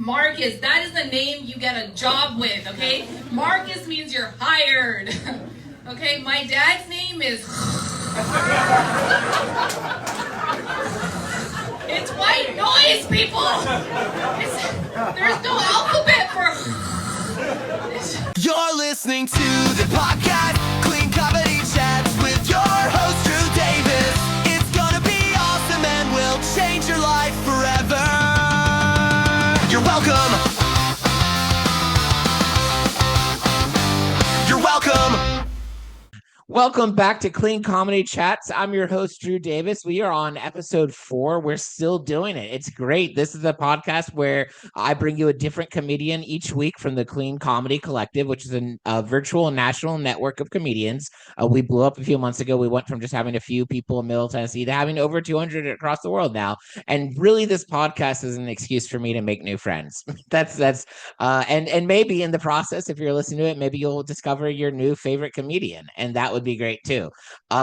Marcus, that is the name you get a job with, okay? Marcus means you're hired. Okay, my dad's name is... It's white noise, people! There's no alphabet for... You're listening to the podcast, Clean Comedy Chats with your host, Drew Davis. It's gonna be awesome and will change your life forever. You're welcome. You're welcome. Welcome back to Clean Comedy Chats. I'm your host, Drew Davis. We are on episode 4. We're still doing it. It's great. This is a podcast where I bring you a different comedian each week from the Clean Comedy Collective, which is a virtual national network of comedians. We blew up a few months ago. We went from just having a few people in Middle Tennessee to having over 200 across the world now. And really, this podcast is an excuse for me to make new friends. And maybe in the process, if you're listening to it, maybe you'll discover your new favorite comedian, and that would be great too.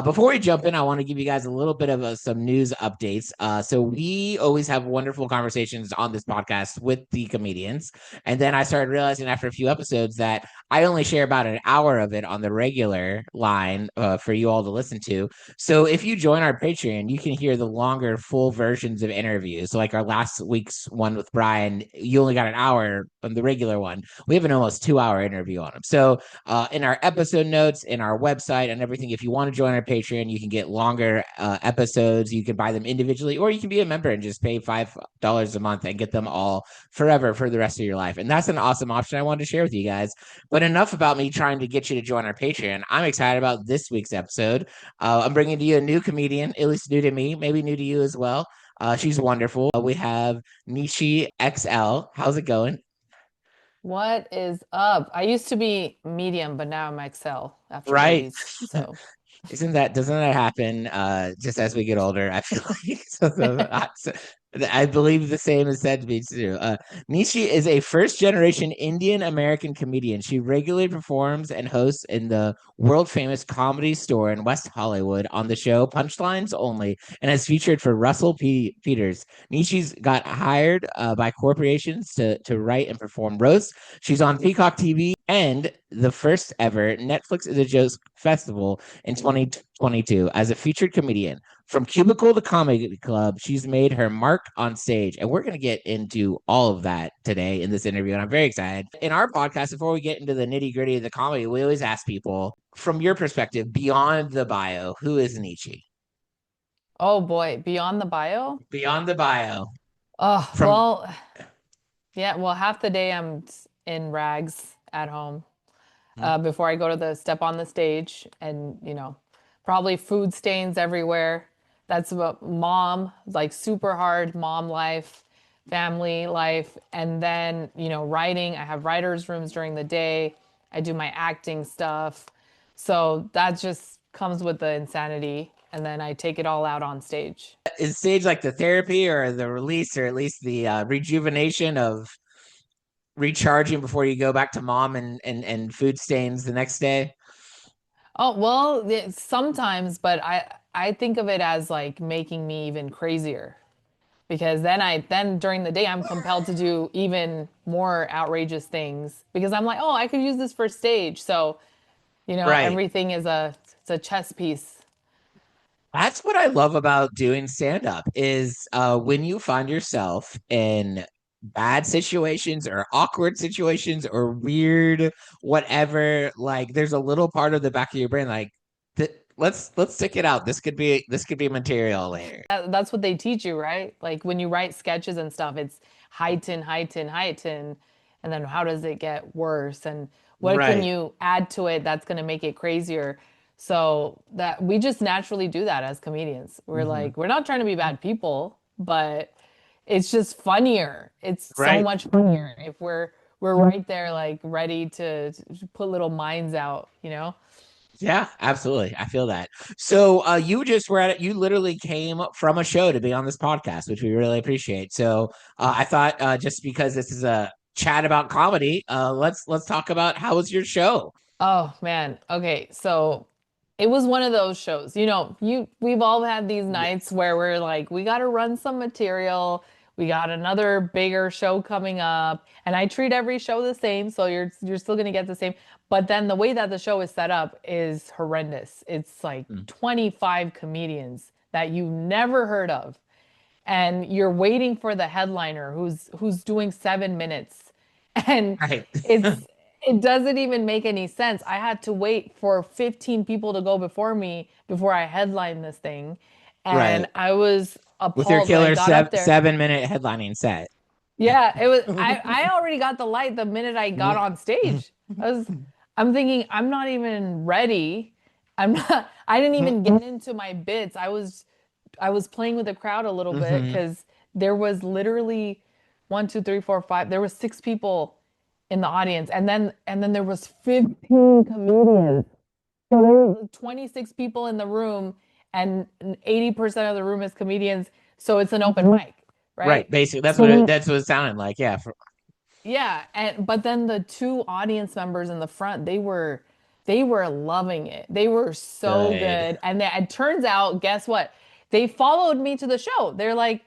Before we jump in, I want to give you guys a little bit of some news updates. So we always have wonderful conversations on this podcast with the comedians, and then I started realizing after a few episodes that I only share about an hour of it on the regular line for you all to listen to. So if you join our Patreon, you can hear the longer, full versions of interviews. So like our last week's one with Brian, you only got an hour on the regular one. We have an almost 2-hour interview on him. So in our episode notes, in our website and everything, if you want to join our Patreon, you can get longer episodes. You can buy them individually, or you can be a member and just pay $5 a month and get them all forever for the rest of your life. And that's an awesome option I wanted to share with you guys. But enough about me trying to get you to join our Patreon. I'm excited about this week's episode. I'm bringing to you a new comedian, at least new to me, maybe new to you as well. She's wonderful. We have Nishy Acsell. How's it going? What is up? I used to be medium, but now I'm Excel after Right. babies, so doesn't that happen just as we get older? I feel like I believe the same is said to be true. Nishy is a first-generation Indian American comedian. She regularly performs and hosts in the world-famous Comedy Store in West Hollywood on the show Punchlines Only, and has featured for Russel Peters. Nishy's got hired by corporations to write and perform roasts. She's on Peacock TV and the first ever Netflix is a Joke Festival in 2022 as a featured comedian. From cubicle to comedy club, she's made her mark on stage. And we're going to get into all of that today in this interview. And I'm very excited. In our podcast, before we get into the nitty gritty of the comedy, we always ask people, from your perspective, beyond the bio, who is Nishy? oh boy, beyond the bio? Beyond the bio. Oh, well, half the day I'm in rags at home before I go to step on the stage, and probably food stains everywhere. That's about mom, like super hard mom life, family life. And then, writing. I have writer's rooms during the day. I do my acting stuff. So that just comes with the insanity. And then I take it all out on stage. Is stage like the therapy or the release, or at least the rejuvenation of recharging before you go back to mom and food stains the next day? Oh, well, sometimes, but I think of it as like making me even crazier, because then during the day I'm compelled to do even more outrageous things, because I'm like, oh, I could use this for stage. So, Right. Everything is it's a chess piece. That's what I love about doing stand-up is when you find yourself in bad situations or awkward situations or weird whatever, like there's a little part of the back of your brain like let's stick it out. This could be material later. That's what they teach you, right? Like when you write sketches and stuff, it's heighten, and then how does it get worse, and what Right. can you add to it that's going to make it crazier? So that we just naturally do that as comedians. We're like, we're not trying to be bad people, but it's just funnier. It's Right. so much funnier if we're right there, like ready to put little minds out, Yeah, absolutely. I feel that. So you just were at it. You literally came from a show to be on this podcast, which we really appreciate. So I thought just because this is a chat about comedy, let's talk about how was your show? Oh man. Okay. So it was one of those shows, we've all had these nights where we're like, we got to run some material. We got another bigger show coming up, and I treat every show the same, so you're still gonna get the same. But then the way that the show is set up is horrendous. It's like 25 comedians that you never heard of, and you're waiting for the headliner who's doing 7 minutes, and Right. it doesn't even make any sense. I had to wait for 15 people to go before me before I headlined this thing, and Right. I was With your appalled when I killer got up there. 7 minute headlining set. Yeah, it was. I already got the light the minute I got on stage. I'm thinking I'm not even ready. I'm not. I didn't even get into my bits. I was playing with the crowd a little bit because there was literally 1, 2, 3, 4, 5. There was 6 people in the audience, and then there was 15 comedians. So there were 26 people in the room, and 80% of the room is comedians. So it's an open mic, right? Right. Basically, that's what it sounded like. Yeah. Yeah, but then the 2 audience members in the front, they were loving it. They were so good. And it turns out, guess what? They followed me to the show. They're like,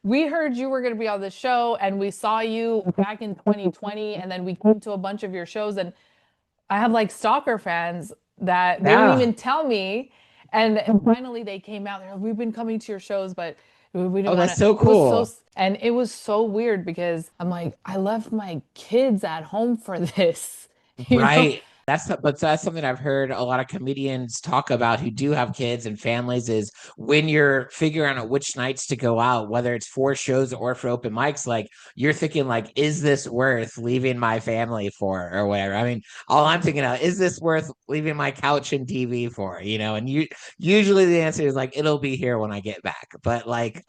we heard you were going to be on the show, and we saw you back in 2020, and then we came to a bunch of your shows, and I have like stalker fans that they didn't even tell me. And finally they came out. They're like, we've been coming to your shows, but we didn't want to. That's so cool. And it was so weird because I'm like, I left my kids at home for this. Right. Know? That's something I've heard a lot of comedians talk about who do have kids and families is when you're figuring out which nights to go out, whether it's for shows or for open mics, like you're thinking like, is this worth leaving my family for or whatever? I mean, all I'm thinking of, is this worth leaving my couch and TV for, and usually the answer is like, it'll be here when I get back. But like,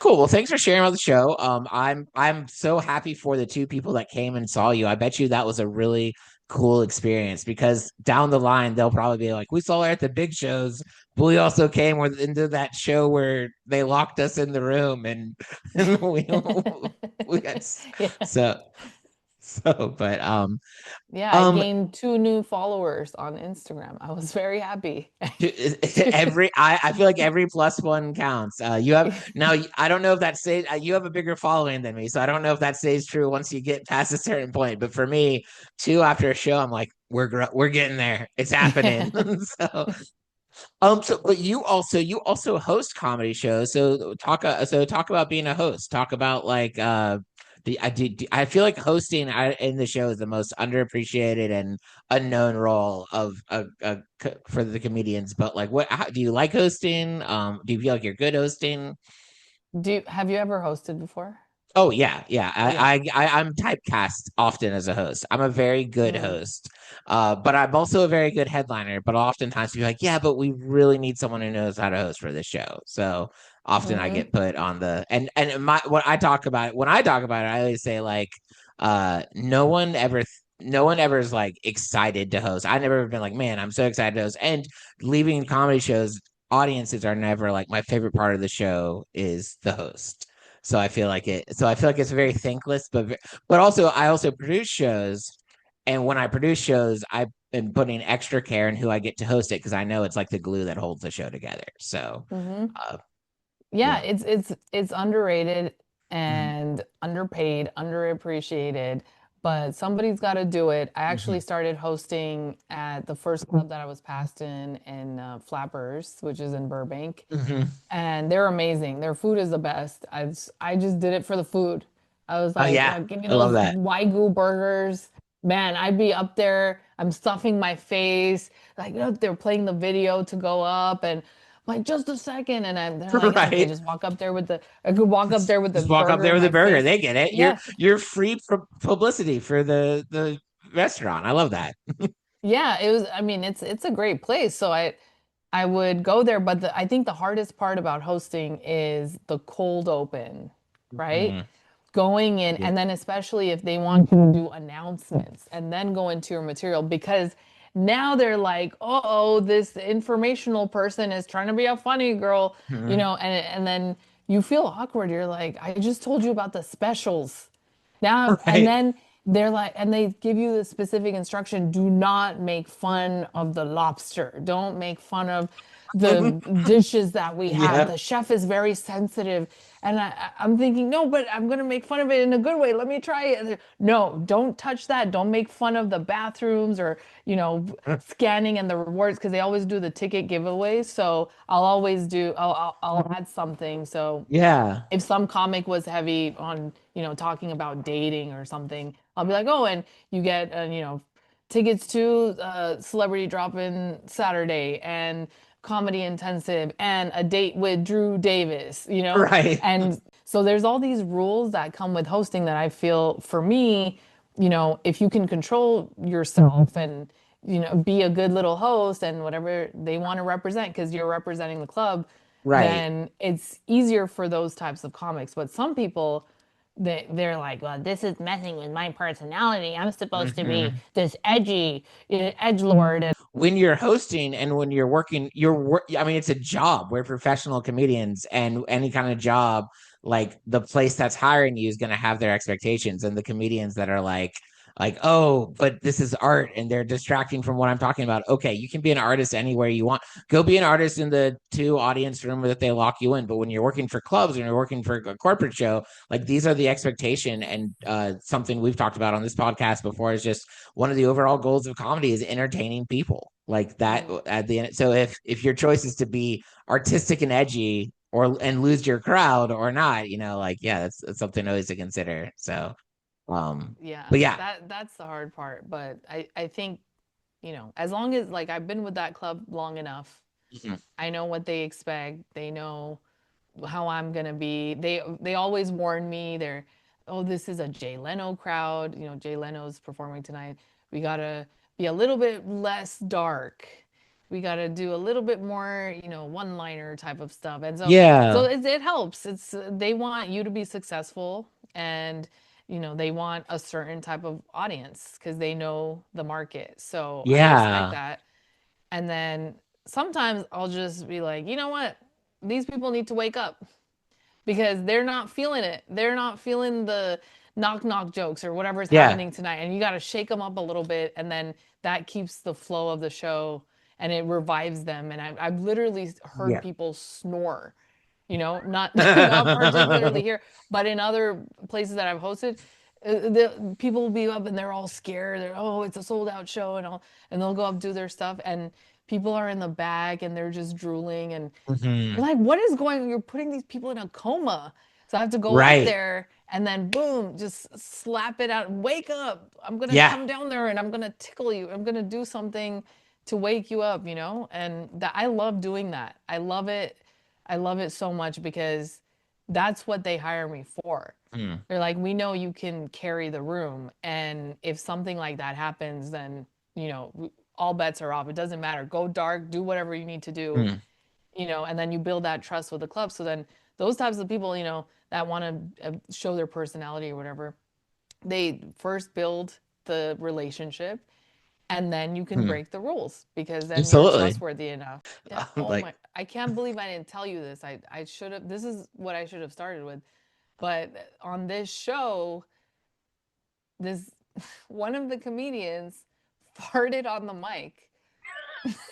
cool. Well, thanks for sharing about the show. I'm so happy for the 2 people that came and saw you. I bet you that was a really cool experience because down the line they'll probably be like, we saw her at the big shows, but we also came into that show where they locked us in the room and we got but I gained 2 new followers on Instagram. I was very happy. I feel like every +1 counts. You have now. I don't know if that stays. You have a bigger following than me, so I don't know if that stays true once you get past a certain point. But for me, 2 after a show, I'm like, we're getting there. It's happening. But you also host comedy shows. So talk about being a host. Talk about like I feel like hosting in the show is the most underappreciated and unknown role of for the comedians. But like, do you like hosting? Do you feel like you're good hosting? Have you ever hosted before? Oh yeah. I'm typecast often as a host. I'm a very good host, but I'm also a very good headliner. But oftentimes you're like, yeah, but we really need someone who knows how to host for this show. So often I get put on the when I talk about it, I always say like, no one ever is like excited to host. I never been like, man, I'm so excited to host. And leaving comedy shows, audiences are never like my favorite part of the show is the host. So I feel like it's very thankless, but also I also produce shows, and when I produce shows, I've been putting extra care in who I get to host it because I know it's like the glue that holds the show together. So, it's underrated and underpaid, underappreciated, but somebody's got to do it. I actually started hosting at the first club that I was passed in Flappers, which is in Burbank, and they're amazing. Their food is the best. I just did it for the food. I was like, give me those Wagyu burgers. Man, I'd be up there. I'm stuffing my face. Like, they're playing the video to go up, and I'm like, just a second, and they're like, okay, just walk up there with the. I could walk up there with the. Just walk up there with the burger. They get it. Yeah. You're free publicity for the restaurant. I love that. Yeah, it was. I mean, it's a great place. So I would go there, but I think the hardest part about hosting is the cold open, right? Going in, and then especially if they want you to do announcements and then go into your material, because now they're like, oh, this informational person is trying to be a funny girl, and then you feel awkward. You're like, I just told you about the specials now. Right. And then they're like, and they give you the specific instruction, do not make fun of the lobster. Don't make fun of the dishes that we have. The chef is very sensitive. And I'm thinking, no, but I'm going to make fun of it in a good way. Let me try it. No, don't touch that. Don't make fun of the bathrooms or, scanning and the rewards, because they always do the ticket giveaways. So I'll add something. So Yeah. if some comic was heavy on, talking about dating or something, I'll be like, oh, and you get, tickets to Celebrity Drop-In Saturday and Comedy Intensive and a date with Drew Davis, Right. And so there's all these rules that come with hosting that I feel, for me, if you can control yourself and, be a good little host and whatever they want to represent, because you're representing the club, Right. then it's easier for those types of comics. But some people, they're like, well, this is messing with my personality. I'm supposed to be Mhm. this edgy edgelord. And When you're hosting and when you're working, I mean, it's a job. We're professional comedians, and any kind of job, like the place that's hiring you is going to have their expectations, and the comedians that are like, oh, but this is art and they're distracting from what I'm talking about. Okay, you can be an artist anywhere you want. Go be an artist in the 2 audience room that they lock you in. But when you're working for clubs and you're working for a corporate show, like these are the expectation. And something we've talked about on this podcast before is just one of the overall goals of comedy is entertaining people like that at the end. So if your choice is to be artistic and edgy and lose your crowd or not, that's something always to consider. So yeah, but yeah. that's the hard part. But I think, as long as, like, I've been with that club long enough, Mhm. I know what they expect. They know how I'm gonna be. They always warn me. Oh, this is a Jay Leno crowd. Jay Leno's performing tonight. We gotta be a little bit less dark. We gotta do a little bit more, one-liner type of stuff. And so Yeah. it helps. They want you to be successful, and they want a certain type of audience because they know the market. So I respect Yeah. that. And then sometimes I'll just be like, you know what? These people need to wake up because they're not feeling it. They're not feeling the knock knock jokes or whatever's Yeah. happening tonight. And you got to shake them up a little bit. And then that keeps the flow of the show and it revives them. And I've literally heard Yeah. people snore, not particularly here, but in other places that I've hosted. The people will be up and they're all scared. Oh, it's a sold out show, and they'll go up do their stuff, and people are in the back and they're just drooling, and you're Mhm. like, what is going on? You're putting these people in a coma. So I have to go up Right. there and then boom, just slap it out. Wake up. I'm going to Yeah. come down there and I'm going to tickle you. I'm going to do something to wake you up, And I love doing that. I love it. I love it so much because that's what they hire me for. Mm. They're like, we know you can carry the room. And if something like that happens, then, all bets are off. It doesn't matter. Go dark, do whatever you need to do, Mm. and then you build that trust with the club. So then those types of people, that want to show their personality or whatever, they first build the relationship and then you can Mm. break the rules because then you're Absolutely. trustworthy enough. Yeah. Oh Like, my, I can't believe I didn't tell you this. I should have, this is what I should have started with. But on this show, this one of the comedians farted on the mic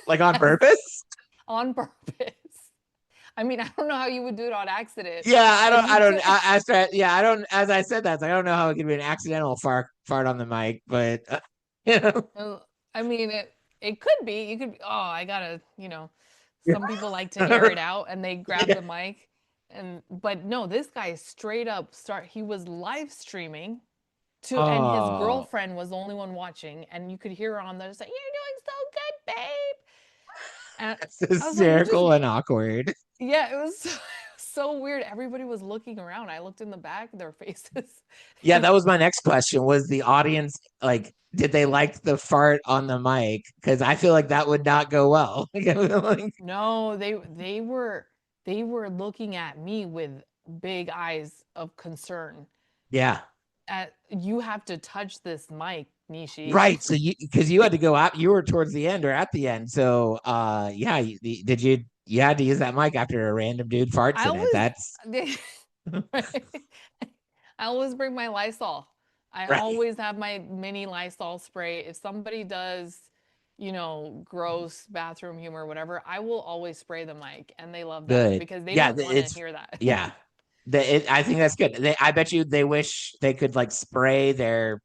like on purpose? on purpose. I mean, I don't know how you would do it on accident, Yeah, but he took. I don't, as I said that, it's like, I don't know how it could be an accidental fart on the mic, but, you know. I mean, it could be. You could. Oh, I gotta. Some people like to air it out, and they grab Yeah. the mic, but no, this guy straight up He was live streaming and his Oh, girlfriend was the only one watching, and you could hear her on there say, "You're doing so good, babe." And that's I was like, "You just." hysterical and awkward. Yeah, it was so weird. Everybody was looking around. I looked in the back, their faces. Yeah, that was my next question. Was the audience like, did they like the fart on the mic? Because I feel like that would not go well. Like, No, they were looking at me with big eyes of concern. yeah. You have to touch this mic, Nishi. Right. So because you had to go out, you were towards the end or at the end. So yeah, you had to use that mic after a random dude farts I in it. always That's I always bring my Lysol. I right. always have my mini Lysol spray. If somebody does, gross bathroom humor or whatever, I will always spray the mic, and they love that Good. because they Yeah, don't want to hear that. yeah. I think that's good. I bet you they wish they could like spray their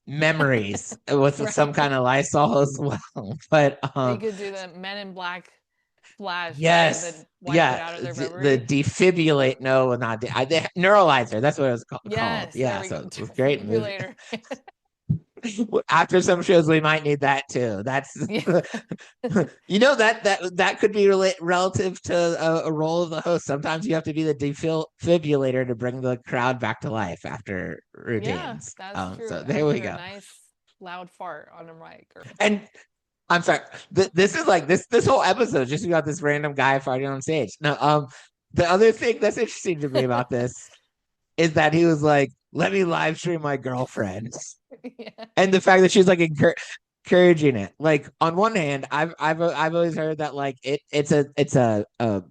memories with some Right. kind of Lysol as well. But They could do the Men in Black flash, right? yes, Then wipe it yeah, out of their the memory. defibrillate. No, not the neuralizer. That's what it was called. Yes, there Yeah, we so go. it was a great movie. Defibrillator. After some shows, we might need that too. That's Yeah. that could be relative to a role of the host. Sometimes you have to be the defibrillator to bring the crowd back to life after Yeah, routines. that's true. So there we After a go. nice loud fart on a mic. And I'm sorry. This is like this whole episode just about this random guy farting on stage. No, the other thing that's interesting to me about this is that he was like, "Let me live stream my girlfriend," Yeah. and the fact that she's like encouraging it. Like on one hand, I've always heard that like it's a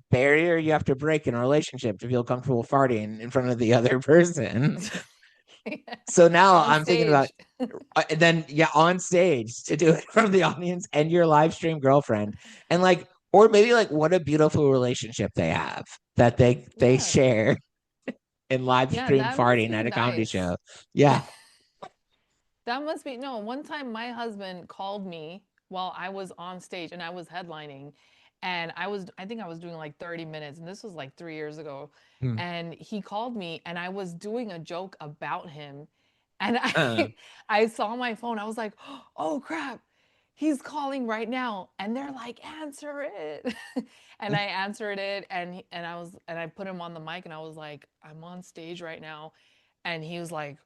barrier you have to break in a relationship to feel comfortable farting in front of the other person. Yeah. So now On I'm thinking about stage. then on stage to do it from the audience and your live stream girlfriend, and like or maybe like what a beautiful relationship they have that they Yeah. share in live Yeah, stream that must farting be at a comedy nice. show. Yeah. That must be no. One time my husband called me while I was on stage and I was headlining, and I think I was doing like 30 minutes, and this was like 3 years ago. Hmm. And he called me and I was doing a joke about him, and Uh, I saw my phone. I was like, oh crap, he's calling right now. And they're like, answer it. And I answered it, and I put him on the mic and I was like, I'm on stage right now. And he was like,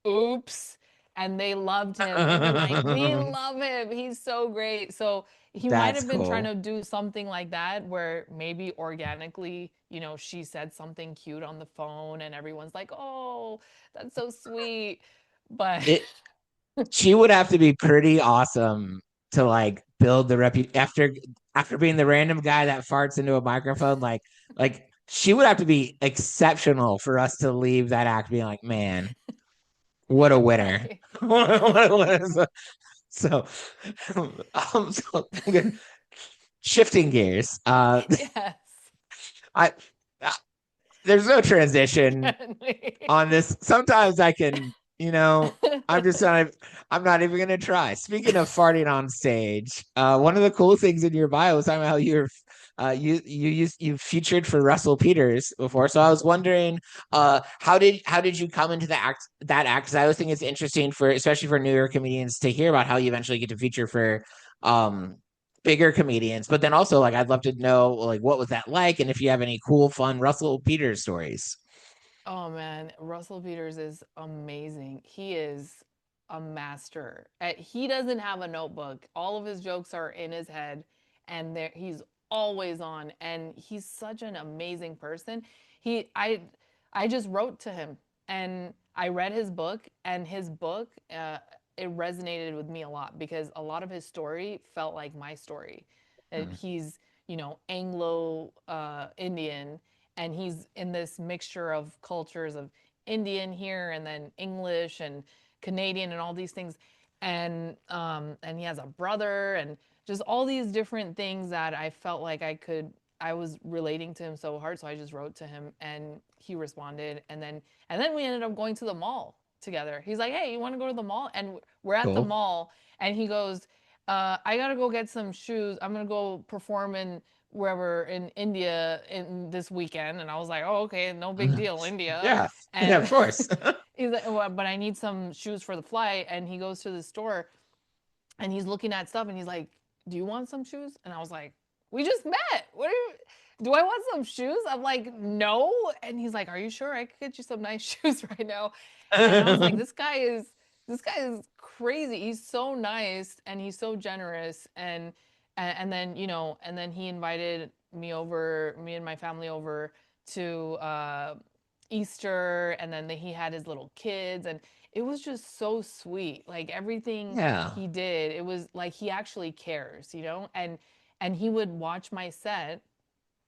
oops. And they loved him. They were like, we love him. He's so great. So he might that's have been trying cool. to do something like that where maybe organically, she said something cute on the phone and everyone's like, oh, that's so sweet. But It she would have to be pretty awesome to like build the after being the random guy that farts into a microphone. Like she would have to be exceptional for us to leave that act being like, man, what a winner. right. So, so shifting gears. Yes. I, I there's no transition on this. Sometimes I can, I'm just not. I'm not even gonna try. Speaking of farting on stage, one of the cool things in your bio was talking about how you featured for Russel Peters before. So I was wondering, how did you come into that act? Because I always think it's interesting for especially for newer comedians to hear about how you eventually get to feature for um bigger comedians. But then also like I'd love to know like what was that like, and if you have any cool, fun Russel Peters stories. Oh man, Russell Peters is amazing. He is a master. He doesn't have a notebook. All of his jokes are in his head, and he's always on. And he's such an amazing person. He, I just wrote to him, and I read his book, and his book, it resonated with me a lot because a lot of his story felt like my story. Mm. He's, Anglo Indian, and he's in this mixture of cultures of Indian here and then English and Canadian and all these things, and he has a brother and just all these different things that I felt like I was relating to him so hard, so I just wrote to him and he responded, and then we ended up going to the mall together. He's like, hey, you want to go to the mall? And we're at the Cool. mall, and he goes, I gotta go get some shoes. I'm gonna go perform in wherever in India in this weekend. And I was like, oh, okay, no big deal, India. Yeah, And yeah, of course. he's like, well, but I need some shoes for the flight. And he goes to the store and he's looking at stuff and he's like, do you want some shoes? And I was like, we just met. Do I want some shoes? I'm like, no. And he's like, are you sure? I could get you some nice shoes right now. And I was like, this guy is crazy. He's so nice and he's so generous. And then and then he invited me and my family over to Easter, and then he had his little kids, and it was just so sweet. Like everything Yeah. he did, it was like he actually cares, and he would watch my set.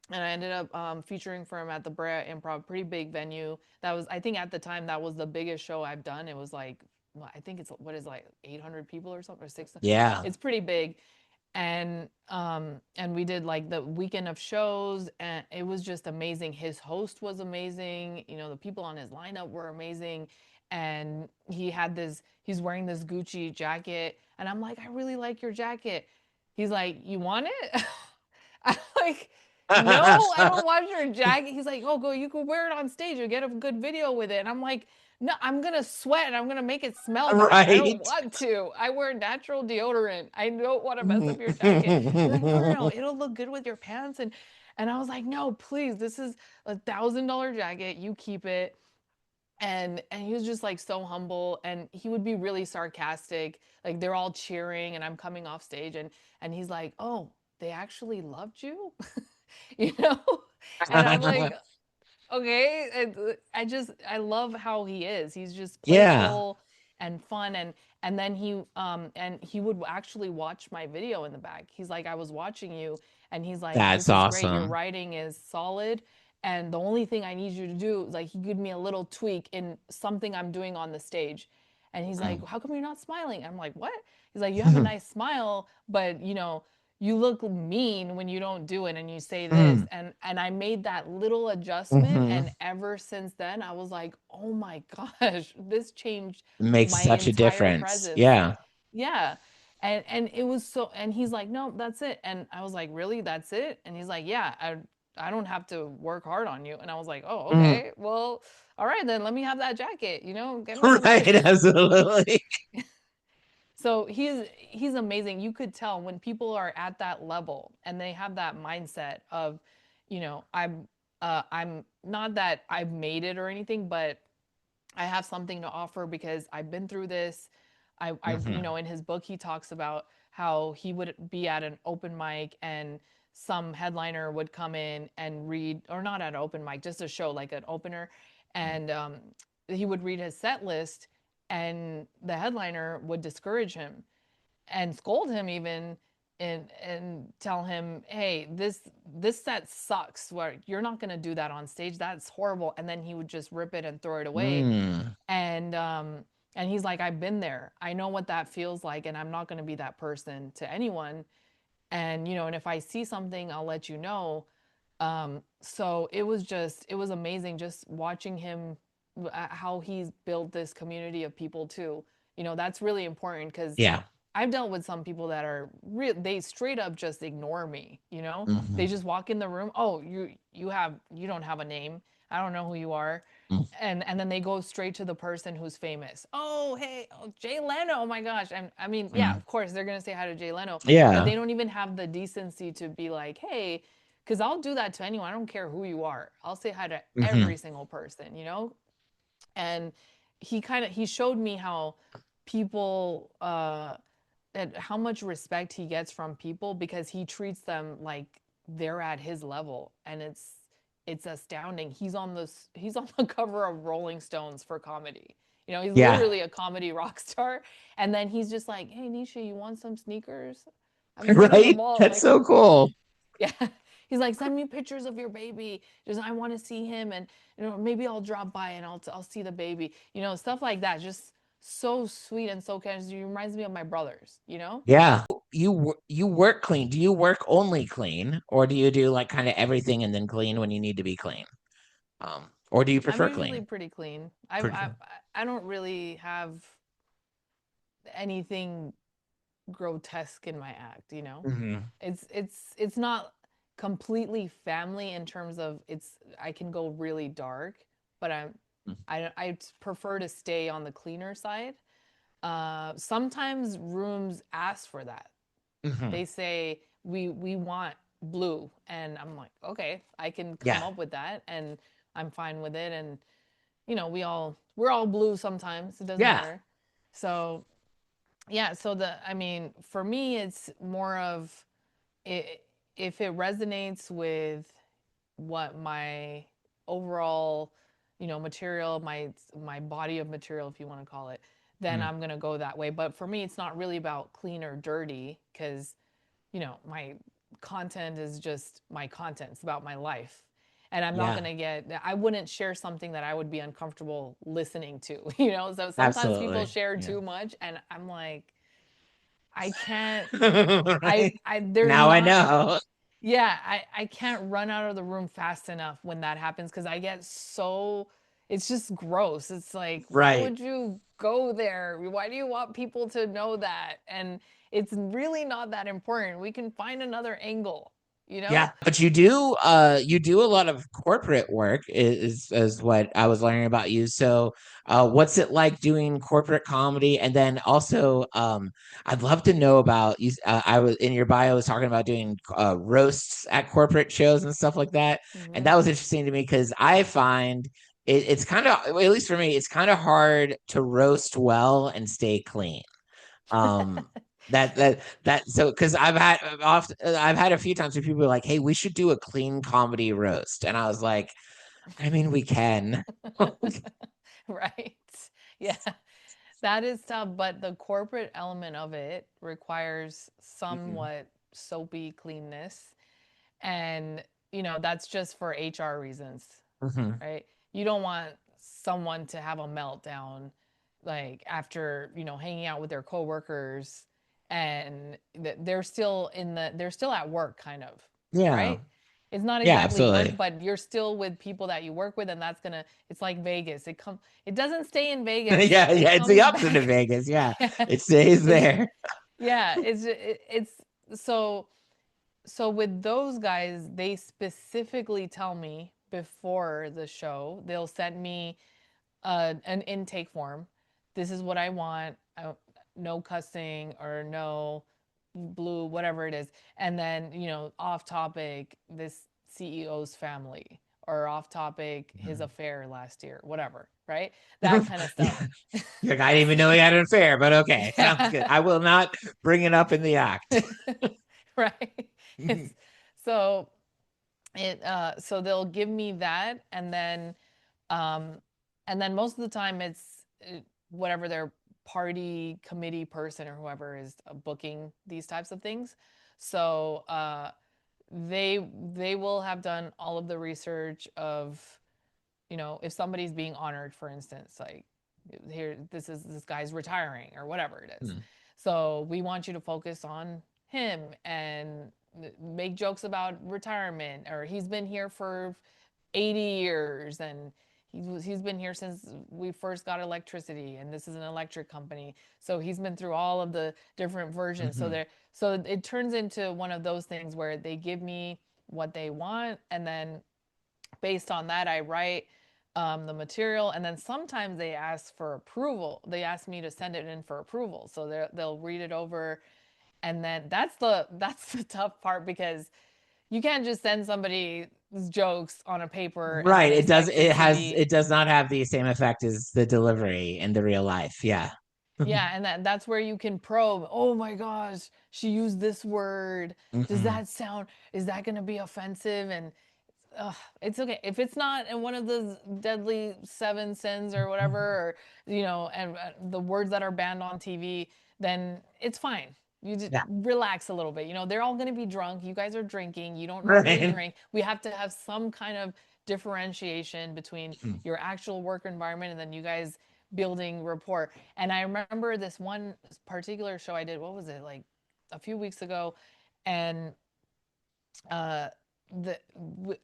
And I ended up featuring for him at the Brea Improv, pretty big venue. That was, I think at the time, that was the biggest show I've done. It was like, I think it's, what is like 800 people or something, or 600. Yeah. It's pretty big. and we did like the weekend of shows, and it was just amazing. His host was amazing, you know, the people on his lineup were amazing, and he's wearing this Gucci jacket, and I'm like, I really like your jacket. He's like, you want it? I'm like, no, I don't want your jacket. He's like, oh, go, you can wear it on stage or get a good video with it. And I'm like, no, I'm gonna sweat and I'm gonna make it smell bad. I don't Right. want to. I wear natural deodorant. I don't want to mess up your jacket. He's like, no, no, no, it'll look good with your pants. And I was like, no, please, this is $1,000 jacket. You keep it. And he was just like so humble, and he would be really sarcastic. Like they're all cheering and I'm coming off stage, and he's like, oh, they actually loved you. You know? And I'm like, okay. I love how he is. He's just Yeah, playful and fun, and then he would actually watch my video in the back. He's like, I was watching you, and he's like, that's this is great. Your awesome. writing is solid. And the only thing I need you to do is like he give me a little tweak in something I'm doing on the stage. And he's like, how come you're not smiling? I'm like, what? He's like, you have a nice smile, but you know, you look mean when you don't do it and you say this. And I made that little adjustment, Mm-hmm. and ever since then I was like, oh my gosh, this changed Makes my such a entire difference. presence. Yeah. Yeah. And it was so, and he's like, no, that's it. And I was like, really, that's it? And he's like, yeah, I don't have to work hard on you. And I was like, oh, Mhm. okay, well, all right, then let me have that jacket, you know, get me some Right, money. absolutely. So he's amazing. You could tell when people are at that level and they have that mindset of, you know, I'm not that I've made it or anything, but I have something to offer because I've been through this. You Hmm. know, in his book, he talks about how he would be at an open mic and some headliner would come in and read, or not at an open mic, just a show like an opener, and he would read his set list, and the headliner would discourage him and scold him even, and tell him, hey, this set sucks, where you're not going to do that on stage, that's horrible, and then he would just rip it and throw it away. Mm. And he's like, I've been there, I know what that feels like, and I'm not going to be that person to anyone. And you know, and if I see something, I'll let you know. So it was amazing just watching him, how he's built this community of people too. You know, that's really important because Yeah. I've dealt with some people that are they straight up just ignore me, you know? They Hmm. just walk in the room, oh, you don't have a name. I don't know who you are. And then they go straight to the person who's famous. Oh, hey, oh, Jay Leno. Oh my gosh. And I mean, yeah, of course they're gonna say hi to Jay Leno, but Yeah. they don't even have the decency to be like, hey, because I'll do that to anyone. I don't care who you are. I'll say hi to Hmm. every single person, you know? And he showed me how people and how much respect he gets from people because he treats them like they're at his level, and it's astounding. He's on the cover of Rolling Stones for comedy. You know, he's Yeah. literally a comedy rock star, and then he's just like, hey Nisha, you want some sneakers? I'm going to the Right. mall. I'm That's like, so cool. yeah. He's like, send me pictures of your baby. Just I want to see him, and you know, maybe I'll drop by and I'll see the baby. You know, stuff like that. Just so sweet and so kind. He reminds me of my brothers. You know. Yeah. You work clean. Do you work only clean, or do you do like kind of everything and then clean when you need to be clean? Or do you I'm prefer usually clean? pretty clean. Pretty. I don't really have anything grotesque in my act, you know. Hmm. It's not completely family in terms of it's I can go really dark, but I prefer to stay on the cleaner side. Sometimes rooms ask for that. Hmm. They say we want blue, and I'm like, okay, I can come Yeah. up with that, and I'm fine with it. And you know, we're all blue sometimes. It doesn't Yeah. matter. So yeah, so I mean, for me, it's more of it, if it resonates with what my overall, you know, material, my body of material, if you want to call it, then Mm. I'm gonna go that way. But for me, it's not really about clean or dirty because, you know, my content is just my content. It's about my life. And I'm not Yeah. gonna I wouldn't share something that I would be uncomfortable listening to, you know? So sometimes people Absolutely. share Yeah. too much, and I'm like, I can't. Right? There's Now I not. know. Yeah, I can't run out of the room fast enough when that happens because I get so. It's just gross. It's like, why Right. would you go there? Why do you want people to know that? And it's really not that important. We can find another angle, you know? Yeah, but you do a lot of corporate work is what I was learning about you. So what's it like doing corporate comedy? And then also I'd love to know about you. I was in your bio was talking about doing roasts at corporate shows and stuff like that. And that Hmm. was interesting to me because I find it's kind of, at least for me, it's kind of hard to roast well and stay clean. Um, that so because I've had a few times where people are like, "Hey, we should do a clean comedy roast," and I was like, "I mean, we can." Right. Yeah. That is tough, but the corporate element of it requires Mhm, somewhat soapy cleanness. And, that's just for HR reasons, mhm, right? You don't want someone to have a meltdown like after, hanging out with their coworkers and they're still at work kind of, yeah, right? It's not yeah, exactly work, absolutely. but you're still with people that you work with and it's like Vegas. It doesn't stay in Vegas. Yeah, It yeah, it's the comes opposite of back. Vegas. Yeah, Yeah. it stays It's there. yeah, it's so so with those guys, they specifically tell me before the show, they'll send me an intake form. This is what I want. No cussing or no blue, whatever it is. And then, off topic, this CEO's family, or off topic, his Mhm. affair last year, whatever, right? That kind of stuff. Yeah, like I didn't even know he had an affair, but okay, sounds good. Yeah. I will not bring it up in the act. Right. It's so so they'll give me that um and then most of the time it's whatever their party committee person or whoever is booking these types of things. So they will have done all of the research of, if somebody's being honored, for instance, like here, this guy's retiring or whatever it is. Mhm, So we want you to focus on him and make jokes about retirement, or he's been here for 80 years and he's been here since we first got electricity and this is an electric company, so he's been through all of the different versions. mhm. So it turns into one of those things where they give me what they want, and then based on that I write the material, and then sometimes they ask for approval. They ask me to send it in for approval, so they'll read it over, and then that's the tough part because you can't just send somebody jokes on a paper and then Right. expect it to be. It does not have the same effect as the delivery in the real life. Yeah. Yeah, and that's where you can probe. Oh my gosh, she used this word. Does Mhm. that sound? Is that going to be offensive? And it's okay if it's not in one of the deadly seven sins or whatever, or and the words that are banned on TV. Then it's fine. You just Yeah. relax a little bit. They're all going to be drunk. You guys are drinking. You don't normally Right. drink. We have to have some kind of differentiation between Mhm. your actual work environment and then you guys building rapport. And I remember this one particular show I did. What was it, like a few weeks ago? And uh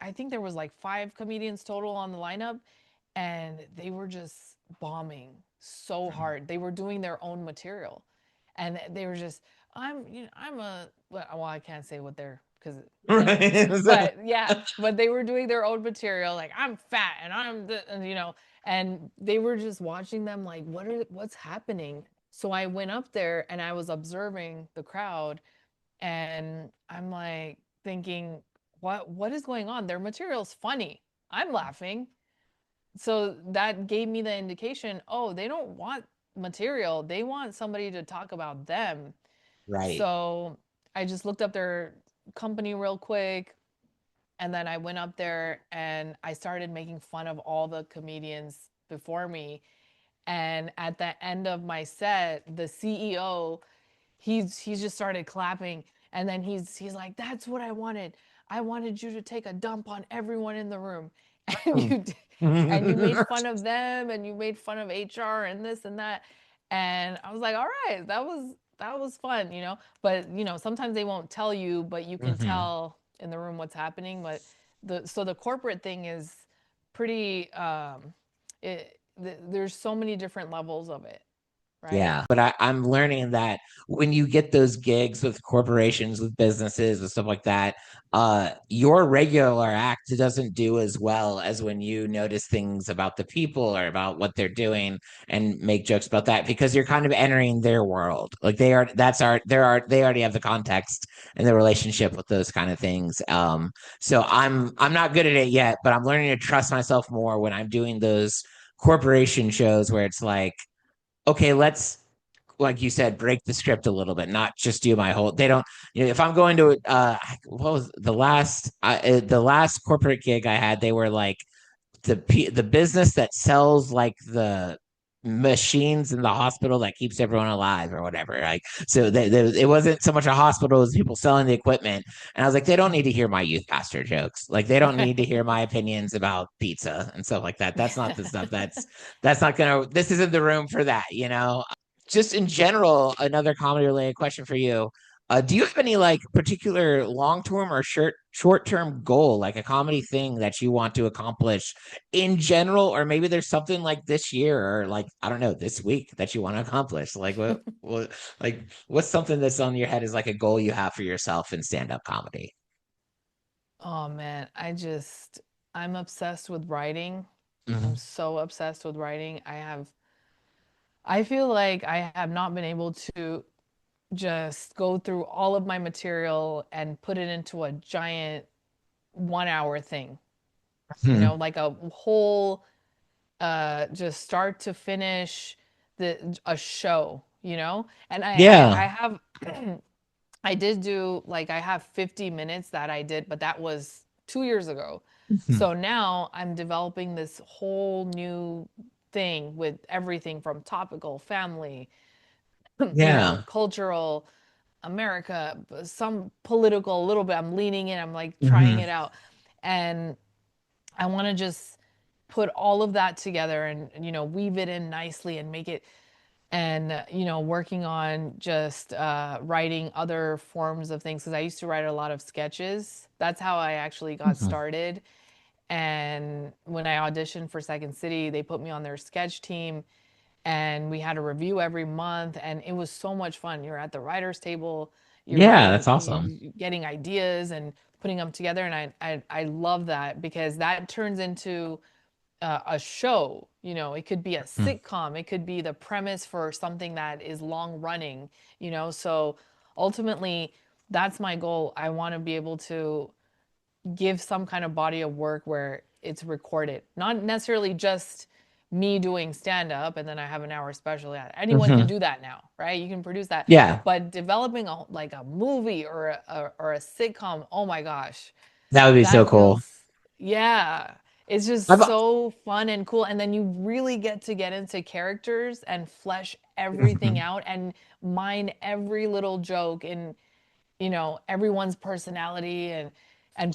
I think there was like 5 comedians total on the lineup, and they were just bombing so hard. They were doing their own material, and they were just, I'm a, well, I can't say what they're, because Right. but yeah, but they were doing their own material, like I'm fat and and, and they were just watching them like, what's happening? So I went up there and I was observing the crowd, and I'm like thinking, what is going on? Their material's funny. I'm laughing. So that gave me the indication, oh, they don't want material. They want somebody to talk about them. Right. So I just looked up their company real quick, and then I went up there and I started making fun of all the comedians before me. And at the end of my set, the CEO, he's just started clapping, and then he's like, that's what I wanted. I wanted you to take a dump on everyone in the room. And you made fun of them, and you made fun of HR and this and that. And I was like, all right, that was fun, but sometimes they won't tell you, but you can Hmm. tell in the room what's happening. But the corporate thing is pretty, there's so many different levels of it, right? Yeah, but I'm learning that when you get those gigs with corporations, with businesses, and stuff like that, your regular act doesn't do as well as when you notice things about the people or about what they're doing and make jokes about that because you're kind of entering their world. Like they already have the context and the relationship with those kind of things. So I'm not good at it yet, but I'm learning to trust myself more when I'm doing those corporation shows where it's like okay, let's like you said, break the script a little bit, not just do my whole. They don't, if I'm going to, what was the last corporate gig I had? They were like the business that sells like the machines in the hospital that keeps everyone alive or whatever. Like, so it wasn't so much a hospital as people selling the equipment. And I was like, they don't need to hear my youth pastor jokes. Like, they don't need to hear my opinions about pizza and stuff like that. That's not the stuff that's not gonna. This isn't the room for that. Just in general, another comedy related question for you. Do you have any like particular long term or short term goal, like a comedy thing that you want to accomplish in general, or maybe there's something like this year or like I don't know this week that you want to accomplish? Like what's something that's on your head is like a goal you have for yourself in stand up comedy? Oh man, I'm obsessed with writing. I'm Hmm. so obsessed with writing. I feel like I have not been able to just go through all of my material and put it into a giant 1 hour thing, Hmm. like a whole, just start to finish a show, and I Yeah. have, I did do like, I have 50 minutes that I did, but that was 2 years ago. Mhm. So now I'm developing this whole new thing with everything from topical, family, Yeah. cultural, America, some political, a little bit. I'm leaning in, I'm like trying Hmm. it out. And I want to just put all of that together and, weave it in nicely and make it, and, working on just writing other forms of things. Because I used to write a lot of sketches. That's how I actually got Hmm. started. And when I auditioned for Second City, they put me on their sketch team and we had a review every month and it was so much fun. You're at the writers table, you're Yeah, that's writing, awesome. getting ideas and putting them together, and I love that because that turns into a show. It could be a Mhm. sitcom, it could be the premise for something that is long running. So ultimately that's my goal. I want to be able to give some kind of body of work where it's recorded, not necessarily just me doing stand up and then I have an hour special. Yeah, anyone can Hmm. do that now, right? You can produce that, Yeah, but developing a movie or a sitcom, oh my gosh, that would be so that cool. feels, yeah, it's I've just so fun and cool. And then you really get into characters and flesh everything Mhm. out and mine every little joke and everyone's personality and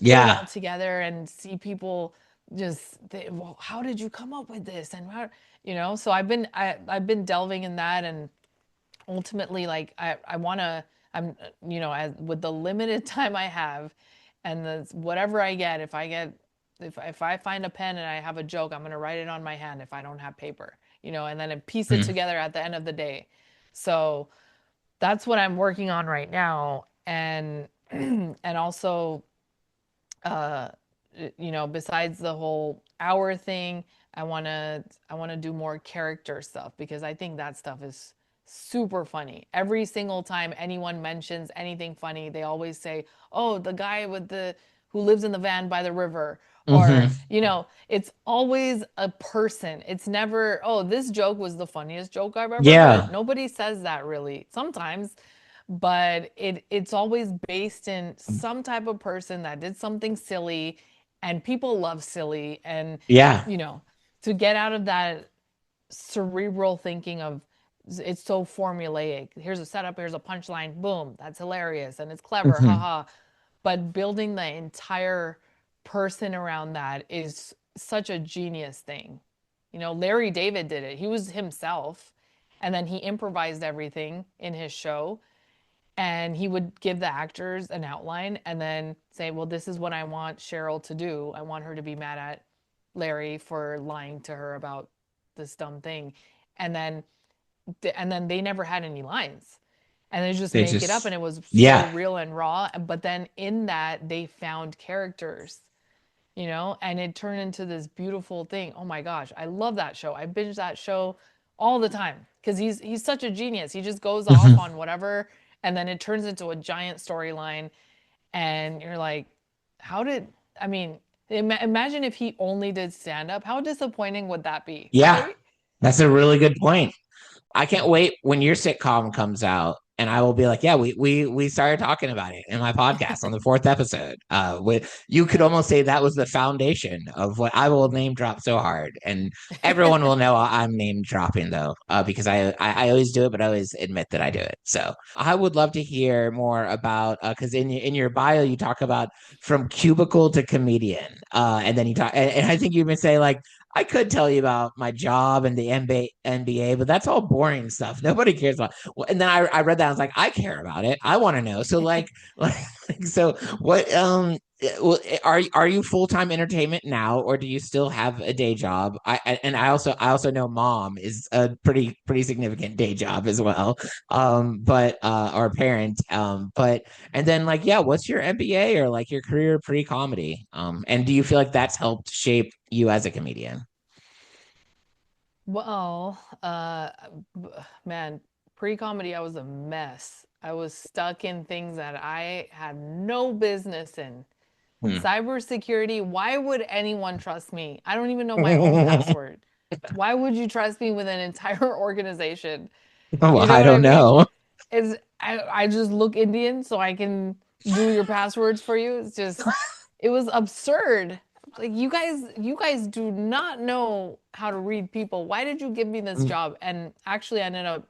put it all Yeah, together and see people just well, how did you come up with this and how, so I've been delving in that, and ultimately like I want to, I'm as with the limited time I have and the whatever I get, if I find a pen and I have a joke, I'm going to write it on my hand if I don't have paper, and then piece it Mhm. together at the end of the day. So that's what I'm working on right now. And and also, uh besides the whole hour thing, I want to do more character stuff because I think that stuff is super funny. Every single time anyone mentions anything funny, they always say, "Oh, the guy with the who lives in the van by the river." Or, Mhm. it's always a person. It's never, "Oh, this joke was the funniest joke I've ever heard." Yeah. Nobody says that really. Sometimes, but it's always based in some type of person that did something silly, and people love silly. And Yeah. you know to get out of that cerebral thinking of, it's so formulaic, here's a setup, here's a punchline, boom, that's hilarious and it's clever, Mhm. haha. But building the entire person around that is such a genius thing. Larry David did it. He was himself, and then he improvised everything in his show. And he would give the actors an outline and then say, well, this is what I want Cheryl to do. I want her to be mad at Larry for lying to her about this dumb thing. And then they never had any lines. And they just They make it up, just, and it was so yeah. real and raw. But then in that, they found characters, and it turned into this beautiful thing. Oh my gosh, I love that show. I binge that show all the time because he's such a genius. He just goes off Mhm. on whatever, and then it turns into a giant storyline. And you're like, how did, I mean, imagine if he only did stand up. How disappointing would that be, Yeah, right? that's a really good point. I can't wait when your sitcom comes out, and I will be like, yeah, we started talking about it in my podcast on the fourth episode. You could almost say that was the foundation of what I will name drop so hard, and everyone will know I'm name dropping though, because I always do it, but I always admit that I do it. So I would love to hear more about because in your bio you talk about from cubicle to comedian, and then you talk, and I think you even say like I could tell you about my job and the NBA, but that's all boring stuff. Nobody cares about. Well, and then I read that. I was like, I care about it. I want to know. So like, so what? Are you full time entertainment now, or do you still have a day job? And I also know mom is a pretty significant day job as well. But or parent. But and then like yeah, what's your MBA or like your career pre comedy? And do you feel like that's helped shape you as a comedian? Well, man, pre-comedy, I was a mess. I was stuck in things that I had no business in. Hmm. Cybersecurity, why would anyone trust me? I don't even know my own password. Why would you trust me with an entire organization? Oh, You know I what I don't mean? know. I just look Indian so I can do your passwords for you. It was absurd. Like you guys do not know how to read people. Why did you give me this job? And actually I ended up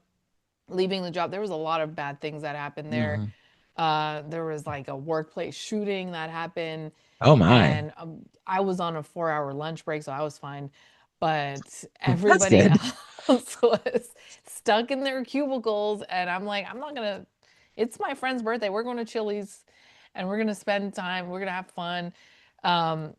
leaving the job. There was a lot of bad things that happened there. Mhm. There was like a workplace shooting that happened, Oh my, and I was on a 4-hour lunch break, so I was fine. But that's everybody good. else was stuck in their cubicles, and I'm like, I'm not gonna. It's my friend's birthday. We're going to Chili's, and we're gonna spend time. We're gonna have fun. And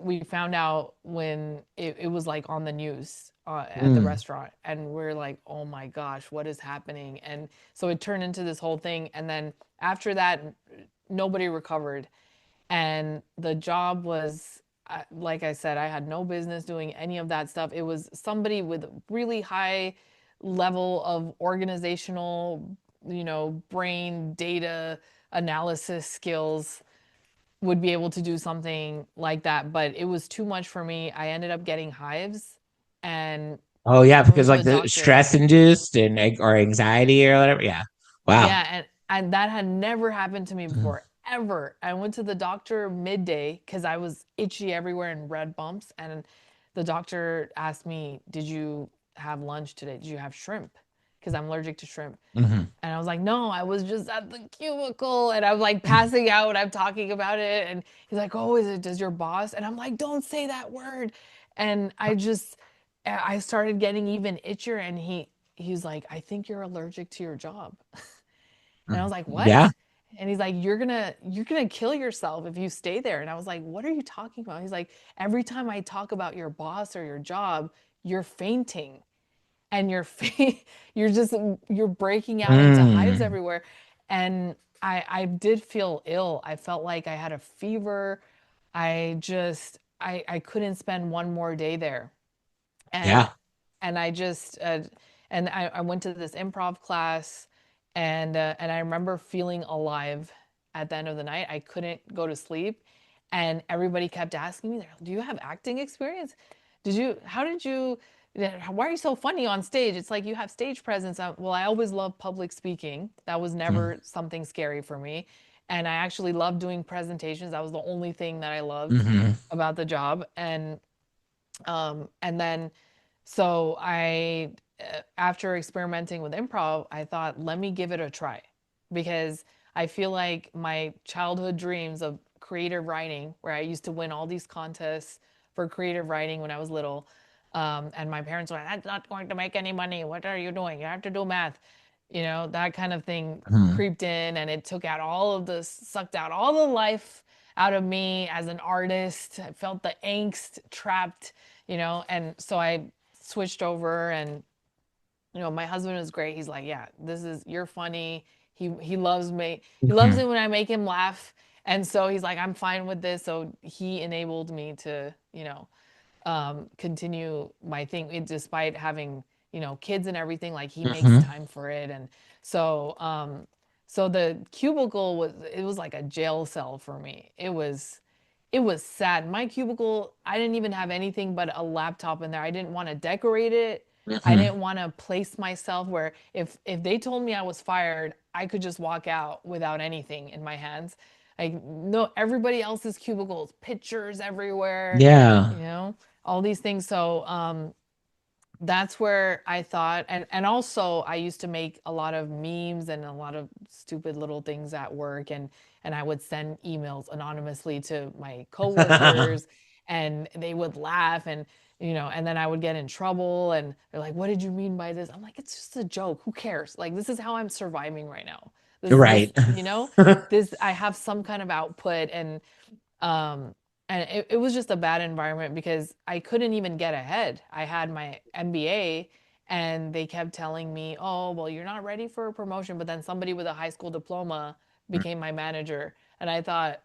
we found out when it was like on the news at the Mm. restaurant, and we're like, oh my gosh, what is happening? And so it turned into this whole thing, and then after that, nobody recovered, and the job was like I said, I had no business doing any of that stuff. It was somebody with really high level of organizational, brain data analysis skills would be able to do something like that, but it was too much for me. I ended up getting hives and Oh yeah, going because to a like the doctor. stress induced and or anxiety or whatever. Yeah. Wow. Yeah, and that had never happened to me Mhm. before, ever. I went to the doctor midday because I was itchy everywhere and red bumps, and the doctor asked me, "Did you have lunch today? Did you have shrimp?" Because I'm allergic to shrimp. Mhm. And I was like, no, I was just at the cubicle and I'm like passing out. I'm talking about it. And he's like, oh, does your boss? And I'm like, don't say that word. And I started getting even itchier. And he's like, I think you're allergic to your job. And I was like, Yeah. what? And he's like, you're gonna kill yourself if you stay there. And I was like, what are you talking about? He's like, every time I talk about your boss or your job, you're fainting and you're breaking out into hives Mm. everywhere. And I did feel ill. I felt like I had a fever. I couldn't spend one more day there. And Yeah. and I just and I went to this improv class, and I remember feeling alive at the end of the night. I couldn't go to sleep, and everybody kept asking me, "Do you have acting experience? How did you? Why are you so funny on stage? It's like you have stage presence." Well, I always loved public speaking. That was Mm. never something scary for me, and I actually loved doing presentations. That was the only thing that I loved Mhm. about the job, and then, so after experimenting with improv, I thought, let me give it a try because I feel like my childhood dreams of creative writing, where I used to win all these contests for creative writing when I was little, And my parents were like, that's not going to make any money. What are you doing? You have to do math. That kind of thing Mhm. creeped in, and it took out all of this, sucked out all the life out of me as an artist. I felt the angst trapped, and so I switched over. And my husband is great. He's like, yeah, you're funny. He loves me. He loves Mhm. it when I make him laugh. And so he's like, I'm fine with this. So he enabled me to, continue my thing, despite having, kids and everything. Like, he makes Mhm. time for it. And so, so the cubicle was like a jail cell for me. It was sad. My cubicle, I didn't even have anything but a laptop in there. I didn't want to decorate it. I Mhm. didn't want to place myself where, if they told me I was fired, I could just walk out without anything in my hands. Like, no, everybody else's cubicles, pictures everywhere, Yeah. you know, all these things. So that's where I thought, and also I used to make a lot of memes and a lot of stupid little things at work, and I would send emails anonymously to my coworkers, and they would laugh, and then I would get in trouble, and they're like, "What did you mean by this?" I'm like, "It's just a joke. Who cares? Like, this is how I'm surviving right now. This, Right. this I have some kind of output." Um, and it was just a bad environment because I couldn't even get ahead. I had my MBA, and they kept telling me, "Oh, well, you're not ready for a promotion." But then somebody with a high school diploma became my manager. And I thought,